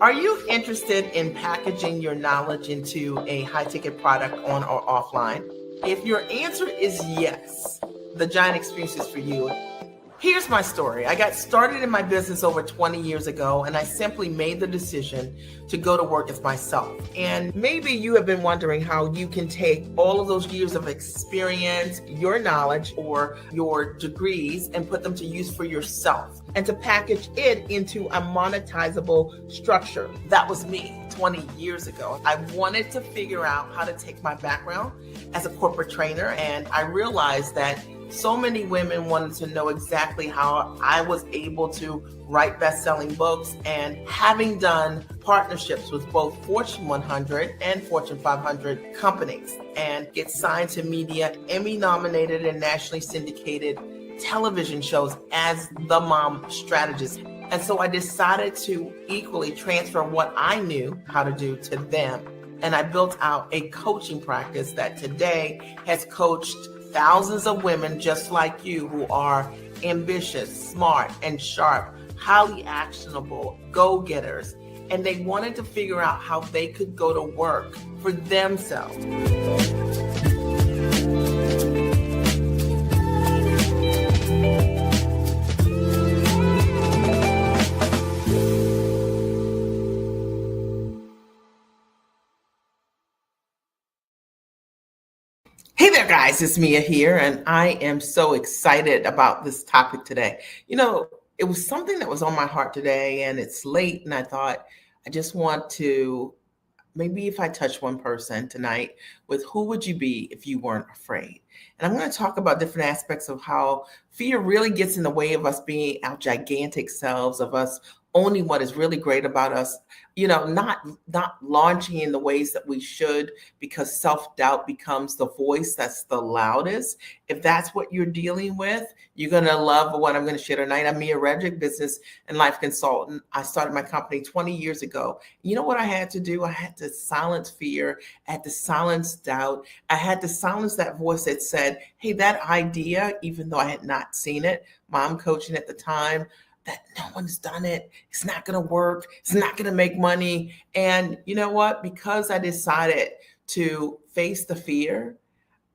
Are you interested in packaging your knowledge into a high ticket product on or offline? If your answer is yes, the Giant Experience is for you. Here's my story. I got started in my business over 20 years ago, and I simply made the decision to go to work as myself. And maybe you have been wondering how you can take all of those years of experience, your knowledge, or your degrees, and put them to use for yourself and to package it into a monetizable structure. That was me 20 years ago. I wanted to figure out how to take my background as a corporate trainer, and I realized that so many women wanted to know exactly how I was able to write best-selling books, and having done partnerships with both Fortune 100 and Fortune 500 companies and get signed to media, Emmy-nominated and nationally syndicated television shows as the mom strategist. And so I decided to equally transfer what I knew how to do to them. And I built out a coaching practice that today has coached thousands of women just like you who are ambitious, smart, and sharp, highly actionable go-getters. And they wanted to figure out how they could go to work for themselves. Hey there, guys, it's Mia here, and I am so excited about this topic today. It was something that was on my heart today, and it's late, and I thought I just want to, maybe if I touch one person tonight, with who would you be if you weren't afraid? And I'm going to talk about different aspects of how fear really gets in the way of us being our gigantic selves, of us owning what is really great about us, not launching in the ways that we should, because self-doubt becomes the voice that's the loudest. If that's what you're dealing with, you're going to love what I'm going to share tonight. I'm Mia Redrick, business and life consultant. I started my company 20 years ago. You know what I had to do? I had to silence fear. I had to silence doubt. I had to silence that voice that said, hey, that idea, even though I had not seen it, mom coaching at the time, that no one's done it. It's not going to work. It's not going to make money. And you know what? Because I decided to face the fear,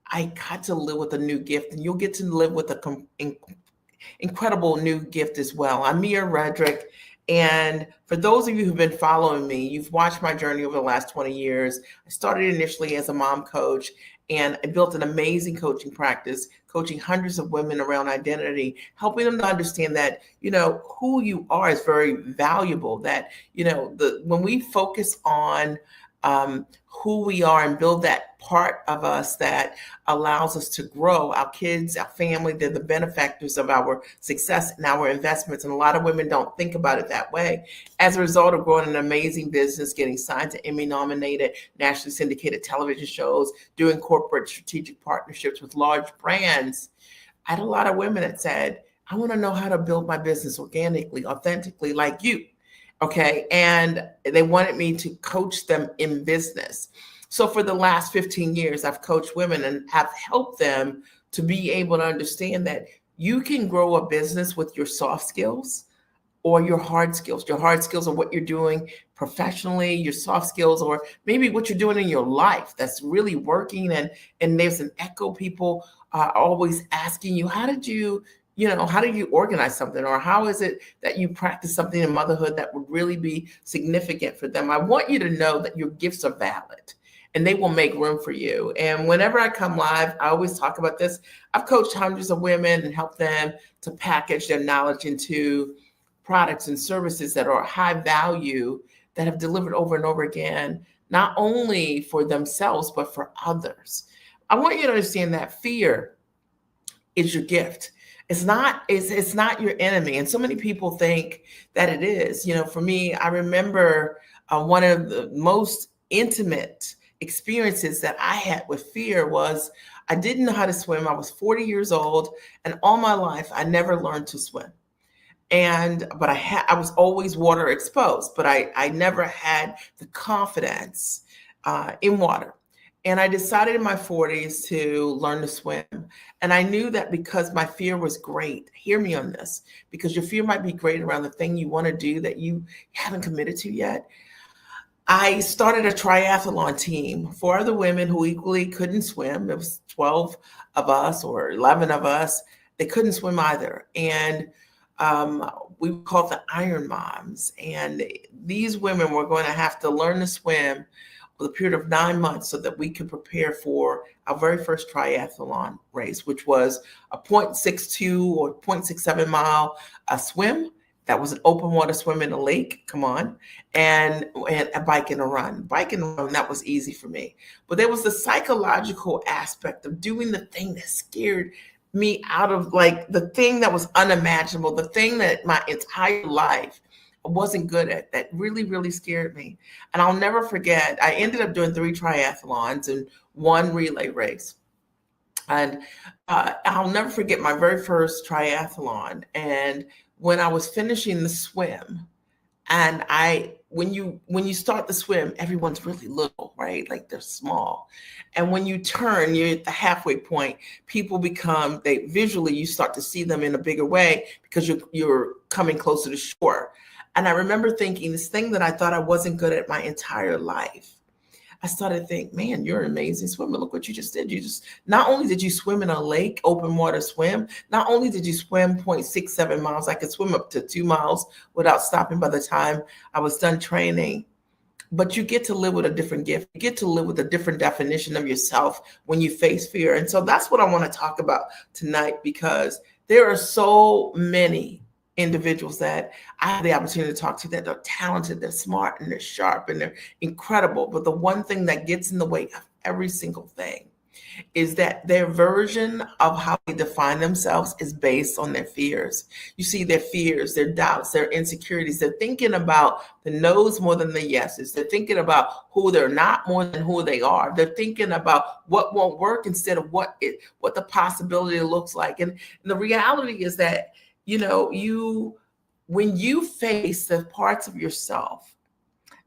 I got to live with a new gift, and you'll get to live with an incredible new gift as well. I'm Mia Redrick. And for those of you who've been following me, you've watched my journey over the last 20 years. I started initially as a mom coach, and I built an amazing coaching practice, coaching hundreds of women around identity, helping them to understand that, who you are is very valuable. That, when we focus on who we are and build that part of us that allows us to grow, our kids, our family, they're the benefactors of our success and our investments. And a lot of women don't think about it that way. As a result of growing an amazing business, getting signed to Emmy-nominated, nationally syndicated television shows, doing corporate strategic partnerships with large brands, I had a lot of women that said, I want to know how to build my business organically, authentically, like you. Okay. And they wanted me to coach them in business. So for the last 15 years, I've coached women and have helped them to be able to understand that you can grow a business with your soft skills or your hard skills. Your hard skills are what you're doing professionally, your soft skills, or maybe what you're doing in your life that's really working. And there's an echo. People are always asking you, how did you organize something? Or how is it that you practice something in motherhood that would really be significant for them? I want you to know that your gifts are valid and they will make room for you. And whenever I come live, I always talk about this. I've coached hundreds of women and helped them to package their knowledge into products and services that are high value, that have delivered over and over again, not only for themselves, but for others. I want you to understand that fear is your gift. It's not your enemy. And so many people think that it is. For me, I remember one of the most intimate experiences that I had with fear was I didn't know how to swim. I was 40 years old, and all my life, I never learned to swim. But I was always water exposed, but I never had the confidence in water. And I decided in my 40s to learn to swim. And I knew that because my fear was great, hear me on this, because your fear might be great around the thing you want to do that you haven't committed to yet. I started a triathlon team for other women who equally couldn't swim. It was 12 of us or 11 of us. They couldn't swim either. And um, we were called the Iron Moms. And these women were going to have to learn to swim for the period of 9 months so that we could prepare for our very first triathlon race, which was a 0.62 or 0.67 mile swim. That was an open water swim in a lake. Come on, and a bike and a run. Bike and run, that was easy for me. But there was the psychological aspect of doing the thing that scared me out of, like, the thing that was unimaginable, the thing that my entire life I wasn't good at, that really, really scared me. And I'll never forget, I ended up doing 3 triathlons and 1 relay race. And I'll never forget my very first triathlon. And when I was finishing the swim, and when you start the swim, everyone's really little, right? Like they're small. And when you turn, you're at the halfway point, people become, they visually, you start to see them in a bigger way because you're coming closer to shore. And I remember thinking, this thing that I thought I wasn't good at my entire life, I started to think, man, you're an amazing swimmer. Look what you just did. You just, not only did you swim in a lake, open water swim, not only did you swim 0.67 miles, I could swim up to 2 miles without stopping by the time I was done training. But you get to live with a different gift. You get to live with a different definition of yourself when you face fear. And so that's what I want to talk about tonight, because there are so many individuals that I have the opportunity to talk to that are talented, they're smart, and they're sharp, and they're incredible. But the one thing that gets in the way of every single thing is that their version of how they define themselves is based on their fears. You see, their fears, their doubts, their insecurities. They're thinking about the no's more than the yeses. They're thinking about who they're not more than who they are. They're thinking about what won't work instead of what the possibility looks like. And the reality is that, when you face the parts of yourself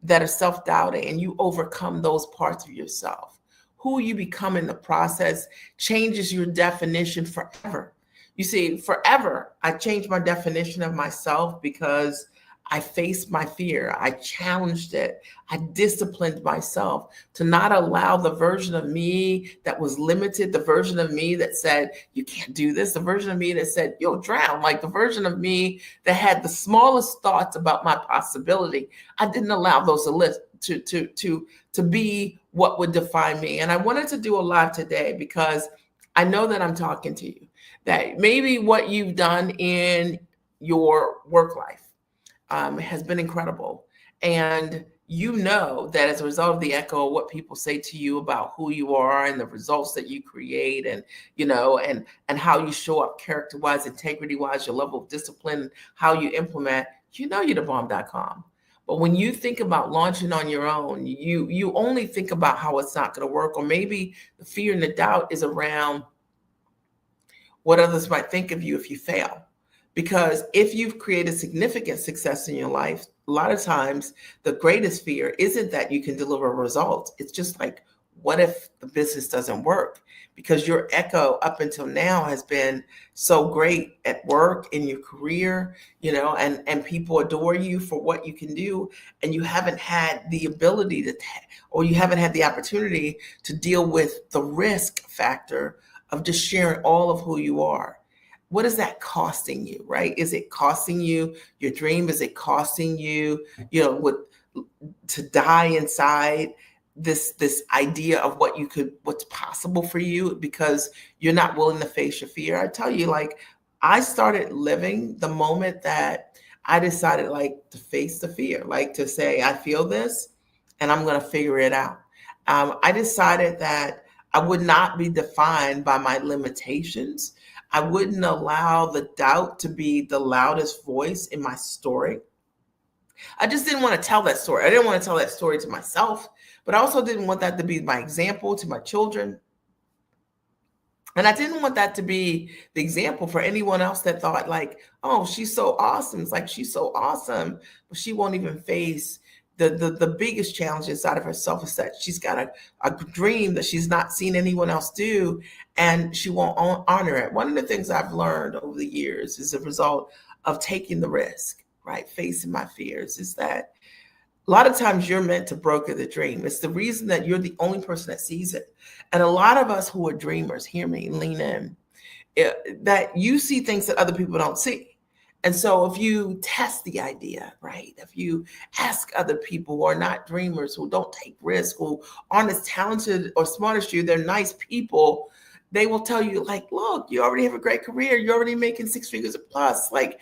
that are self-doubting and you overcome those parts of yourself, who you become in the process changes your definition forever. You see, forever, I changed my definition of myself because I faced my fear. I challenged it. I disciplined myself to not allow the version of me that was limited, the version of me that said, you can't do this, the version of me that said, you'll drown, like the version of me that had the smallest thoughts about my possibility. I didn't allow those to be what would define me. And I wanted to do a live today because I know that I'm talking to you, that maybe what you've done in your work life has been incredible. And you know that as a result of the echo of what people say to you about who you are and the results that you create, and and how you show up character-wise, integrity-wise, your level of discipline, how you implement, you're the bomb.com. But when you think about launching on your own, you only think about how it's not going to work, or maybe the fear and the doubt is around what others might think of you if you fail. Because if you've created significant success in your life, a lot of times the greatest fear isn't that you can deliver results. It's just like, what if the business doesn't work? Because your echo up until now has been so great at work, in your career, and people adore you for what you can do. And you haven't had the ability or you haven't had the opportunity to deal with the risk factor of just sharing all of who you are. What is that costing you, right? Is it costing you your dream? Is it costing you, to die inside this idea of what's possible for you because you're not willing to face your fear? I tell you, like, I started living the moment that I decided, like, to face the fear, like to say, I feel this and I'm going to figure it out. I decided that I would not be defined by my limitations. I wouldn't allow the doubt to be the loudest voice in my story. I just didn't want to tell that story. I didn't want to tell that story to myself, but I also didn't want that to be my example to my children. And I didn't want that to be the example for anyone else that thought, like, oh, she's so awesome. It's like, she's so awesome, but she won't even face The biggest challenge inside of herself is that she's got a dream that she's not seen anyone else do, and she won't honor it. One of the things I've learned over the years is a result of taking the risk, right? Facing my fears, is that a lot of times you're meant to broker the dream. It's the reason that you're the only person that sees it. And a lot of us who are dreamers, hear me, lean in, that you see things that other people don't see. And so if you test the idea, right? If you ask other people who are not dreamers, who don't take risks, who aren't as talented or smart as you, they're nice people, they will tell you, like, look, you already have a great career. You're already making six figures plus. Like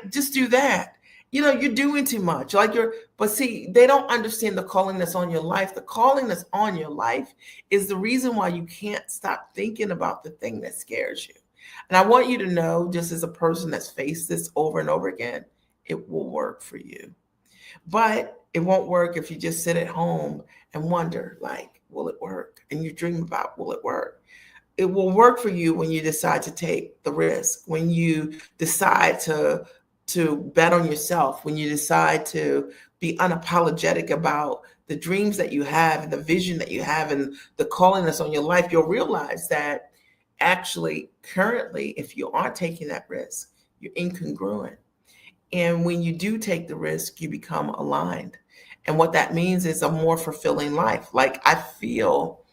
just do that. You're doing too much. But see, they don't understand the calling that's on your life. The calling that's on your life is the reason why you can't stop thinking about the thing that scares you. And I want you to know, just as a person that's faced this over and over again, it will work for you. But it won't work if you just sit at home and wonder, like, will it work? And you dream about, will it work? It will work for you when you decide to take the risk, when you decide to bet on yourself, when you decide to be unapologetic about the dreams that you have and the vision that you have and the calling that's on your life. You'll realize that actually currently, if you aren't taking that risk, you're incongruent. And when you do take the risk, you become aligned. And what that means is a more fulfilling life. Like, I feel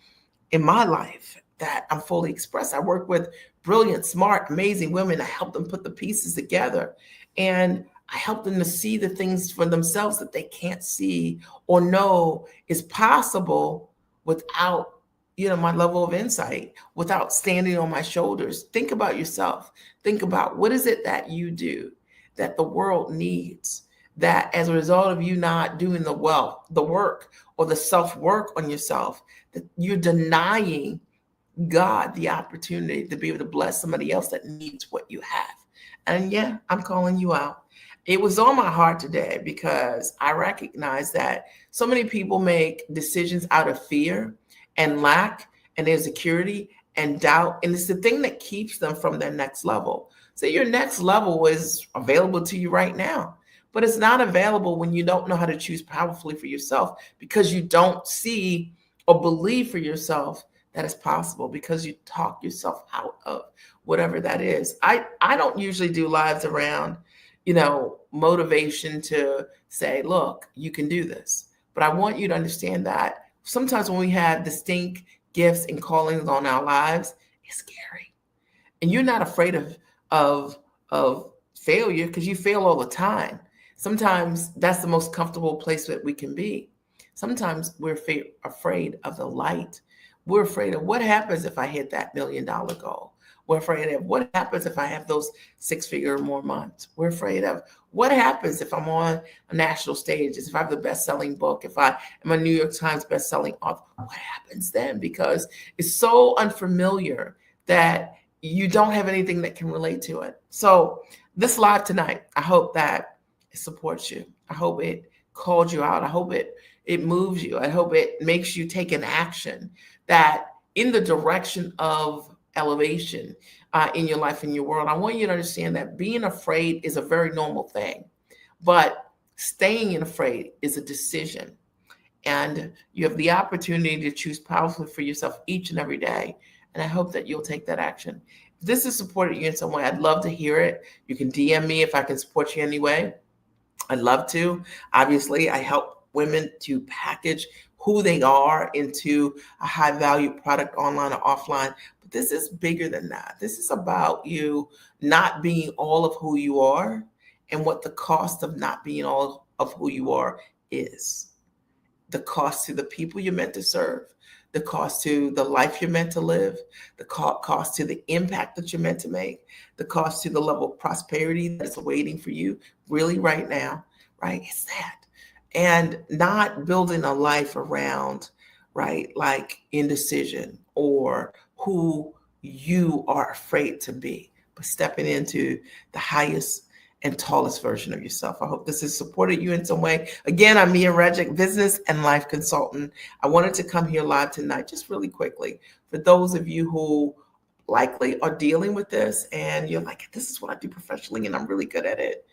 in my life that I'm fully expressed. I work with brilliant, smart, amazing women. I help them put the pieces together. And I help them to see the things for themselves that they can't see or know is possible without, my level of insight, without standing on my shoulders. Think about yourself. Think about, what is it that you do that the world needs, that as a result of you not doing the work or the self-work on yourself, that you're denying God the opportunity to be able to bless somebody else that needs what you have. And yeah, I'm calling you out. It was on my heart today because I recognize that so many people make decisions out of fear and lack and insecurity and doubt. And it's the thing that keeps them from their next level. So your next level is available to you right now, but it's not available when you don't know how to choose powerfully for yourself, because you don't see or believe for yourself that it's possible, because you talk yourself out of whatever that is. I don't usually do lives around, motivation to say, look, you can do this. But I want you to understand that sometimes when we have distinct gifts and callings on our lives, it's scary. And you're not afraid of of failure, because you fail all the time. Sometimes that's the most comfortable place that we can be. Sometimes we're afraid of the light. We're afraid of what happens if I hit that $1 million goal. We're afraid of what happens if I have those six-figure or more months. We're afraid of what happens if I'm on a national stage, if I have the best-selling book, if I am a New York Times best-selling author. What happens then? Because it's so unfamiliar that you don't have anything that can relate to it. So this live tonight, I hope that it supports you. I hope it calls you out. I hope it moves you. I hope it makes you take an action that in the direction of elevation in your life, in your world. I want you to understand that being afraid is a very normal thing, but staying afraid is a decision. And you have the opportunity to choose powerfully for yourself each and every day. And I hope that you'll take that action. If this has supported you in some way, I'd love to hear it. You can DM me if I can support you anyway. I'd love to. Obviously, I help women to package who they are into a high value product, online or offline. But this is bigger than that. This is about you not being all of who you are and what the cost of not being all of who you are is. The cost to the people you're meant to serve, the cost to the life you're meant to live, the cost to the impact that you're meant to make, the cost to the level of prosperity that's awaiting for you really right now, right? It's that. And not building a life around, right, like indecision or who you are afraid to be, but stepping into the highest and tallest version of yourself. I hope this has supported you in some way. Again, I'm Mia Regic, business and life consultant. I wanted to come here live tonight, just really quickly, for those of you who likely are dealing with this and you're like, this is what I do professionally and I'm really good at it.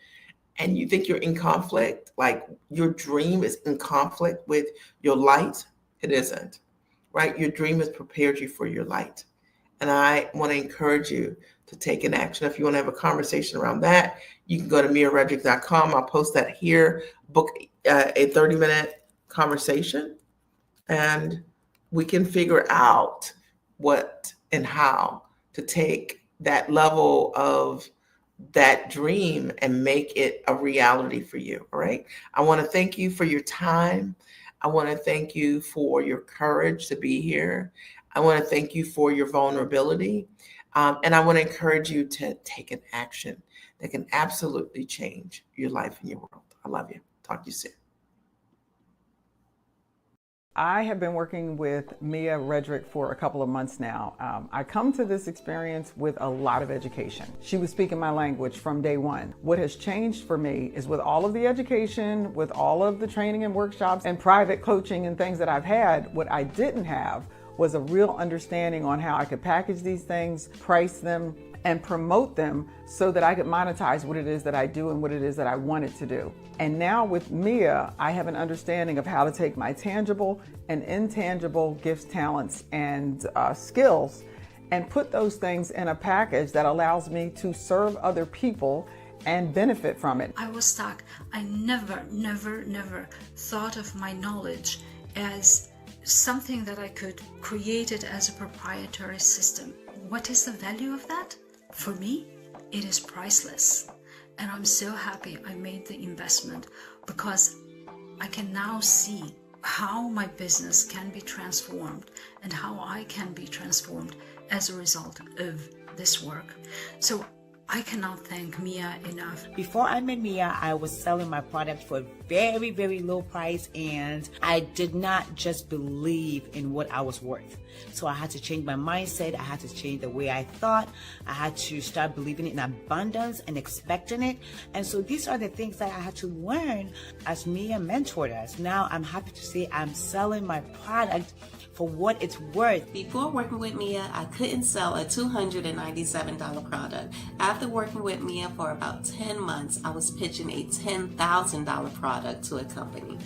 and you think you're in conflict, like your dream is in conflict with your light, it isn't, right? Your dream has prepared you for your light. And I want to encourage you to take an action. If you want to have a conversation around that, you can go to miaredrick.com. I'll post that here. Book a 30-minute conversation, and we can figure out what and how to take that level of that dream and make it a reality for you. All right. I want to thank you for your time. I want to thank you for your courage to be here. I want to thank you for your vulnerability. And I want to encourage you to take an action that can absolutely change your life and your world. I love you. Talk to you soon. I have been working with Mia Redrick for a couple of months now. I come to this experience with a lot of education. She was speaking my language from day one. What has changed for me is with all of the education, with all of the training and workshops and private coaching and things that I've had, what I didn't have was a real understanding on how I could package these things, price them, and promote them so that I could monetize what it is that I do and what it is that I wanted to do. And now with Mia, I have an understanding of how to take my tangible and intangible gifts, talents, and skills and put those things in a package that allows me to serve other people and benefit from it. I was stuck. I never thought of my knowledge as something that I could create it as a proprietary system. What is the value of that? For me, it is priceless. And I'm so happy I made the investment because I can now see how my business can be transformed and how I can be transformed as a result of this work. So I cannot thank Mia enough. Before I met Mia, I was selling my product for a very low price, and I did not just believe in what I was worth. So I had to change my mindset. I had to change the way I thought. I had to start believing in abundance and expecting it. And so these are the things that I had to learn as Mia mentored us. Now I'm happy to say I'm selling my product for what it's worth. Before working with Mia, I couldn't sell a $297 product. After working with Mia for about 10 months, I was pitching a $10,000 product to a company.